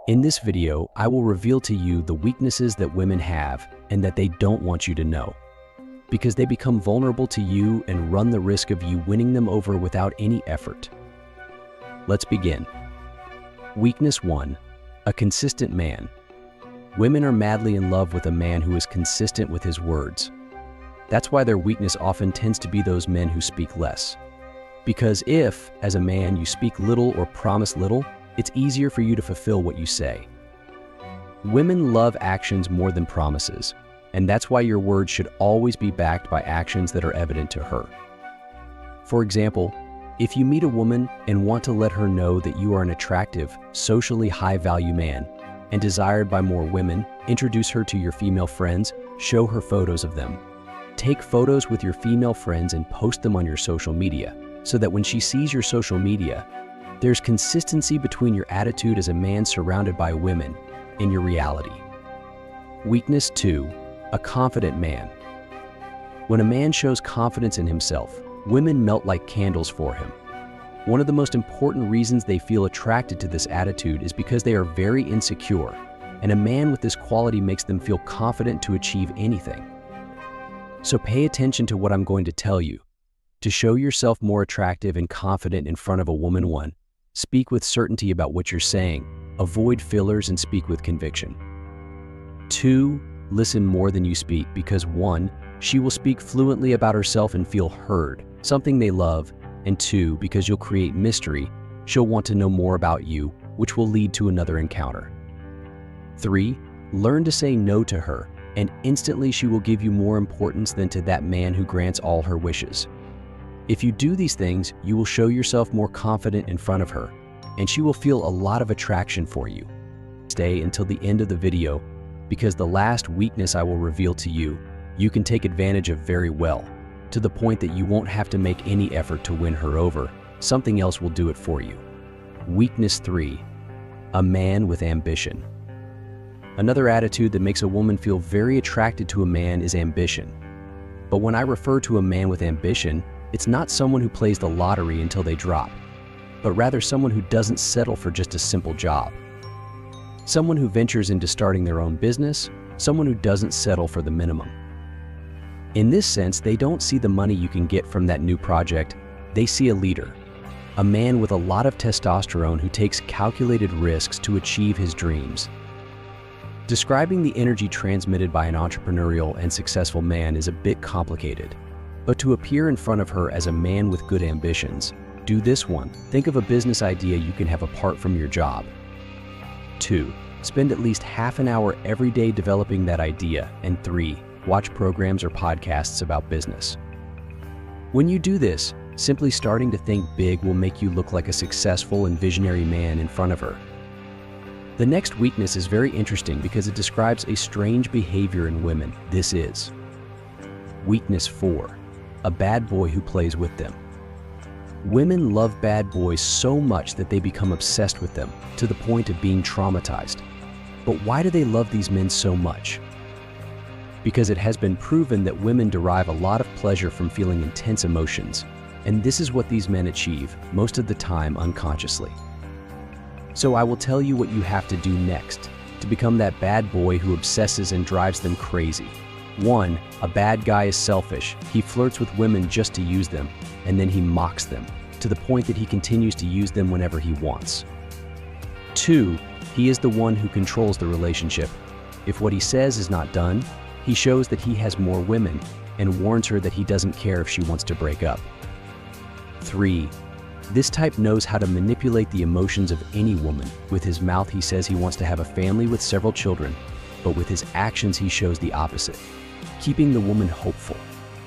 In this video, I will reveal to you the weaknesses that women have and that they don't want you to know, because they become vulnerable to you and run the risk of you winning them over without any effort. Let's begin. Weakness 1. A consistent man. Women are madly in love with a man who is consistent with his words. That's why their weakness often tends to be those men who speak less. Because if, as a man, you speak little or promise little, it's easier for you to fulfill what you say. Women love actions more than promises, and that's why your words should always be backed by actions that are evident to her. For example, if you meet a woman and want to let her know that you are an attractive, socially high-value man and desired by more women, introduce her to your female friends, show her photos of them. Take photos with your female friends and post them on your social media, so that when she sees your social media, there's consistency between your attitude as a man surrounded by women and your reality. Weakness 2. A confident man. When a man shows confidence in himself, women melt like candles for him. One of the most important reasons they feel attracted to this attitude is because they are very insecure, and a man with this quality makes them feel confident to achieve anything. So pay attention to what I'm going to tell you. To show yourself more attractive and confident in front of a woman, 1. Speak with certainty about what you're saying. Avoid fillers and speak with conviction. 2. Listen more than you speak because 1. She will speak fluently about herself and feel heard, something they love, and 2. Because you'll create mystery, she'll want to know more about you, which will lead to another encounter. 3. Learn to say no to her, and instantly she will give you more importance than to that man who grants all her wishes. If you do these things, you will show yourself more confident in front of her, and she will feel a lot of attraction for you. Stay until the end of the video, because the last weakness I will reveal to you, you can take advantage of very well, to the point that you won't have to make any effort to win her over. Something else will do it for you. Weakness 3. A man with ambition. Another attitude that makes a woman feel very attracted to a man is ambition. But when I refer to a man with ambition, it's not someone who plays the lottery until they drop, but rather someone who doesn't settle for just a simple job. Someone who ventures into starting their own business, someone who doesn't settle for the minimum. In this sense, they don't see the money you can get from that new project, they see a leader, a man with a lot of testosterone who takes calculated risks to achieve his dreams. Describing the energy transmitted by an entrepreneurial and successful man is a bit complicated. But to appear in front of her as a man with good ambitions, do this one. Think of a business idea you can have apart from your job. 2. Spend at least half an hour every day developing that idea. And 3. Watch programs or podcasts about business. When you do this, simply starting to think big will make you look like a successful and visionary man in front of her. The next weakness is very interesting because it describes a strange behavior in women. This is Weakness 4. A bad boy who plays with them. Women love bad boys so much that they become obsessed with them, to the point of being traumatized. But why do they love these men so much? Because it has been proven that women derive a lot of pleasure from feeling intense emotions, and this is what these men achieve, most of the time unconsciously. So I will tell you what you have to do next to become that bad boy who obsesses and drives them crazy. 1. A bad guy is selfish. He flirts with women just to use them, and then he mocks them, to the point that he continues to use them whenever he wants. 2. He is the one who controls the relationship. If what he says is not done, he shows that he has more women and warns her that he doesn't care if she wants to break up. 3. This type knows how to manipulate the emotions of any woman. With his mouth he says he wants to have a family with several children, but with his actions he shows the opposite, keeping the woman hopeful.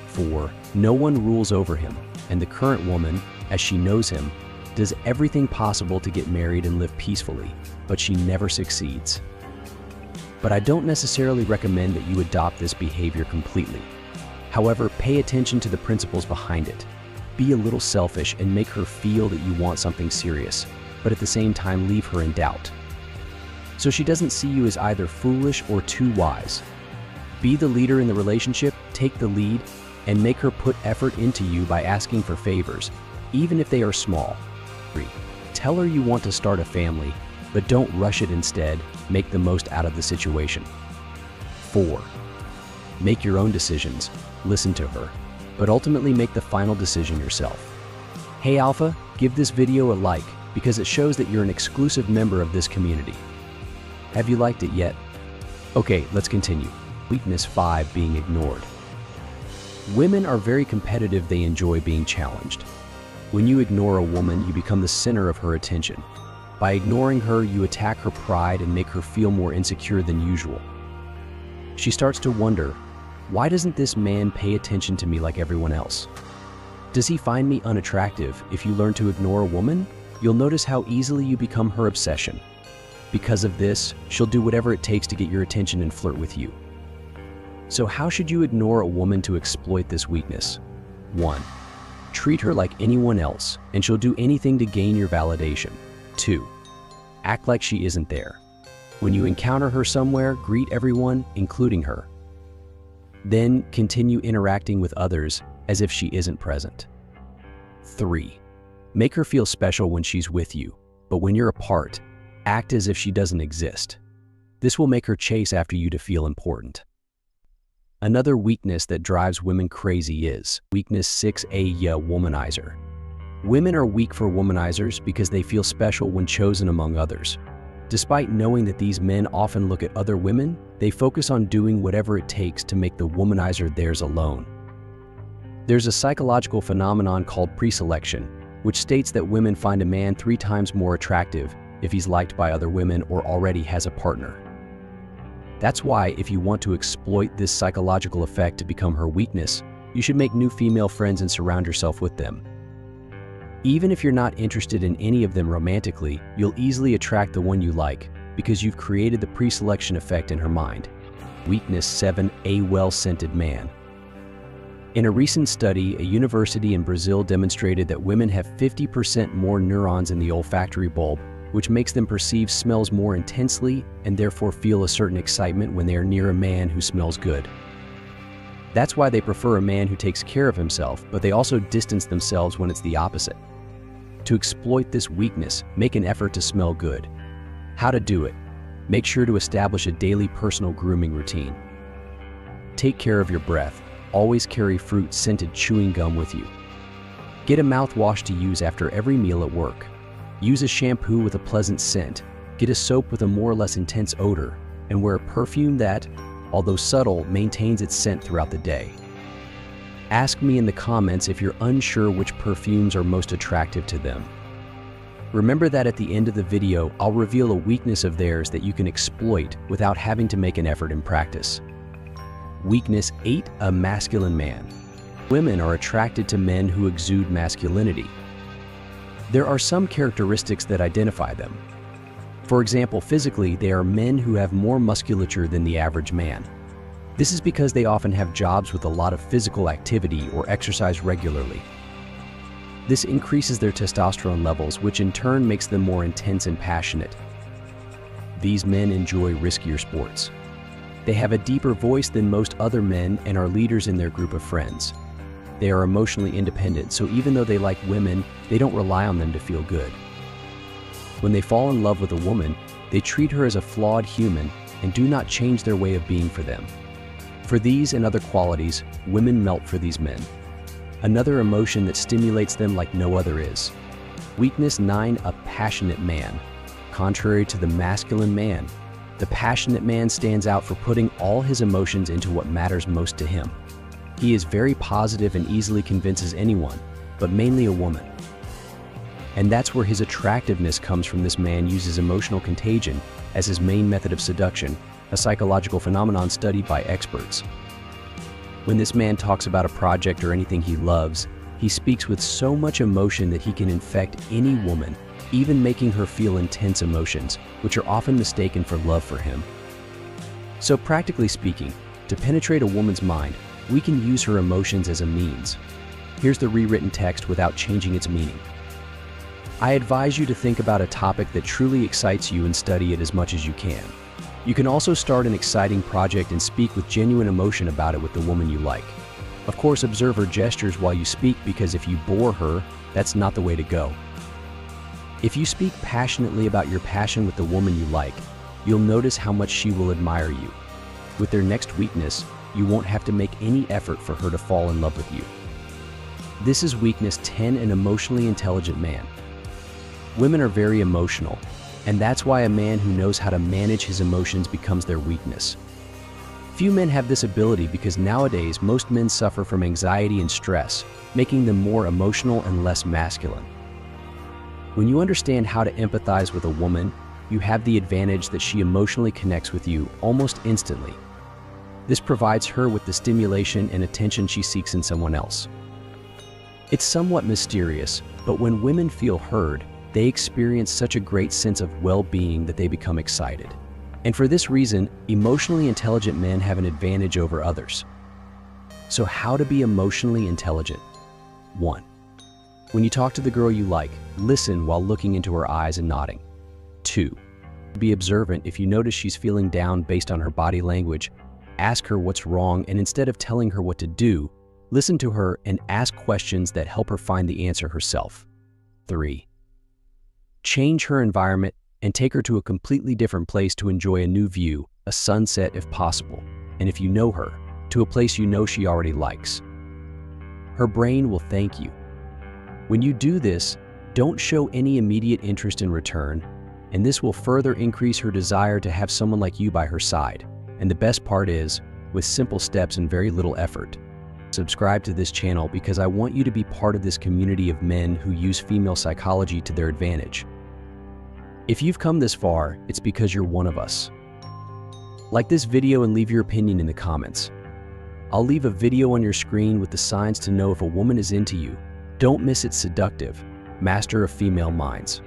4. No one rules over him, and the current woman, as she knows him, does everything possible to get married and live peacefully, but she never succeeds. But I don't necessarily recommend that you adopt this behavior completely. However, pay attention to the principles behind it. Be a little selfish and make her feel that you want something serious, but at the same time leave her in doubt, so she doesn't see you as either foolish or too wise. Be the leader in the relationship, take the lead, and make her put effort into you by asking for favors, even if they are small. 3. Tell her you want to start a family, but don't rush it. Instead, make the most out of the situation. 4. Make your own decisions. Listen to her, but ultimately make the final decision yourself. Hey Alpha, give this video a like because it shows that you're an exclusive member of this community. Have you liked it yet? Okay, let's continue. Weakness 5, being ignored. Women are very competitive. They enjoy being challenged. When you ignore a woman, you become the center of her attention. By ignoring her, you attack her pride and make her feel more insecure than usual. She starts to wonder, why doesn't this man pay attention to me like everyone else? Does he find me unattractive? If you learn to ignore a woman, you'll notice how easily you become her obsession. Because of this, she'll do whatever it takes to get your attention and flirt with you. So how should you ignore a woman to exploit this weakness? 1. Treat her like anyone else, and she'll do anything to gain your validation. 2. Act like she isn't there. When you encounter her somewhere, greet everyone, including her. Then continue interacting with others as if she isn't present. 3. Make her feel special when she's with you, but when you're apart, act as if she doesn't exist. This will make her chase after you to feel important. Another weakness that drives women crazy is weakness 6A, womanizer. Women are weak for womanizers because they feel special when chosen among others. Despite knowing that these men often look at other women, they focus on doing whatever it takes to make the womanizer theirs alone. There's a psychological phenomenon called preselection, which states that women find a man 3 times more attractive if he's liked by other women or already has a partner. That's why, if you want to exploit this psychological effect to become her weakness, you should make new female friends and surround yourself with them. Even if you're not interested in any of them romantically, you'll easily attract the one you like because you've created the preselection effect in her mind. Weakness 7, a well-scented man. In a recent study, a university in Brazil demonstrated that women have 50% more neurons in the olfactory bulb, which makes them perceive smells more intensely and therefore feel a certain excitement when they are near a man who smells good. That's why they prefer a man who takes care of himself, but they also distance themselves when it's the opposite. To exploit this weakness, make an effort to smell good. How to do it? Make sure to establish a daily personal grooming routine. Take care of your breath. Always carry fruit-scented chewing gum with you. Get a mouthwash to use after every meal at work. Use a shampoo with a pleasant scent. Get a soap with a more or less intense odor, and wear a perfume that, although subtle, maintains its scent throughout the day. Ask me in the comments if you're unsure which perfumes are most attractive to them. Remember that at the end of the video, I'll reveal a weakness of theirs that you can exploit without having to make an effort in practice. Weakness 8, a masculine man. Women are attracted to men who exude masculinity. There are some characteristics that identify them. For example, physically, they are men who have more musculature than the average man. This is because they often have jobs with a lot of physical activity or exercise regularly. This increases their testosterone levels, which in turn makes them more intense and passionate. These men enjoy riskier sports. They have a deeper voice than most other men and are leaders in their group of friends. They are emotionally independent, so even though they like women, they don't rely on them to feel good. When they fall in love with a woman, they treat her as a flawed human and do not change their way of being for them. For these and other qualities, women melt for these men. Another emotion that stimulates them like no other is weakness 9, a passionate man. Contrary to the masculine man, the passionate man stands out for putting all his emotions into what matters most to him. He is very positive and easily convinces anyone, but mainly a woman. And that's where his attractiveness comes from. This man uses emotional contagion as his main method of seduction, a psychological phenomenon studied by experts. When this man talks about a project or anything he loves, he speaks with so much emotion that he can infect any woman, even making her feel intense emotions, which are often mistaken for love for him. So practically speaking, to penetrate a woman's mind, we can use her emotions as a means. Here's the rewritten text without changing its meaning. I advise you to think about a topic that truly excites you and study it as much as you can. You can also start an exciting project and speak with genuine emotion about it with the woman you like. Of course, observe her gestures while you speak, because if you bore her, that's not the way to go. If you speak passionately about your passion with the woman you like, you'll notice how much she will admire you. With their next weakness, you won't have to make any effort for her to fall in love with you. This is weakness 10, an emotionally intelligent man. Women are very emotional, and that's why a man who knows how to manage his emotions becomes their weakness. Few men have this ability because nowadays most men suffer from anxiety and stress, making them more emotional and less masculine. When you understand how to empathize with a woman, you have the advantage that she emotionally connects with you almost instantly. This provides her with the stimulation and attention she seeks in someone else. It's somewhat mysterious, but when women feel heard, they experience such a great sense of well-being that they become excited. And for this reason, emotionally intelligent men have an advantage over others. So how to be emotionally intelligent? 1. When you talk to the girl you like, listen while looking into her eyes and nodding. 2. Be observant. If you notice she's feeling down based on her body language, ask her what's wrong, and instead of telling her what to do, listen to her and ask questions that help her find the answer herself. 3. Change her environment and take her to a completely different place to enjoy a new view, a sunset if possible, and if you know her, to a place you know she already likes. Her brain will thank you. When you do this, don't show any immediate interest in return, and this will further increase her desire to have someone like you by her side. And the best part is, with simple steps and very little effort. Subscribe to this channel because I want you to be part of this community of men who use female psychology to their advantage. If you've come this far, it's because you're one of us. Like this video and leave your opinion in the comments. I'll leave a video on your screen with the signs to know if a woman is into you. Don't miss it. Seductive, master of female minds.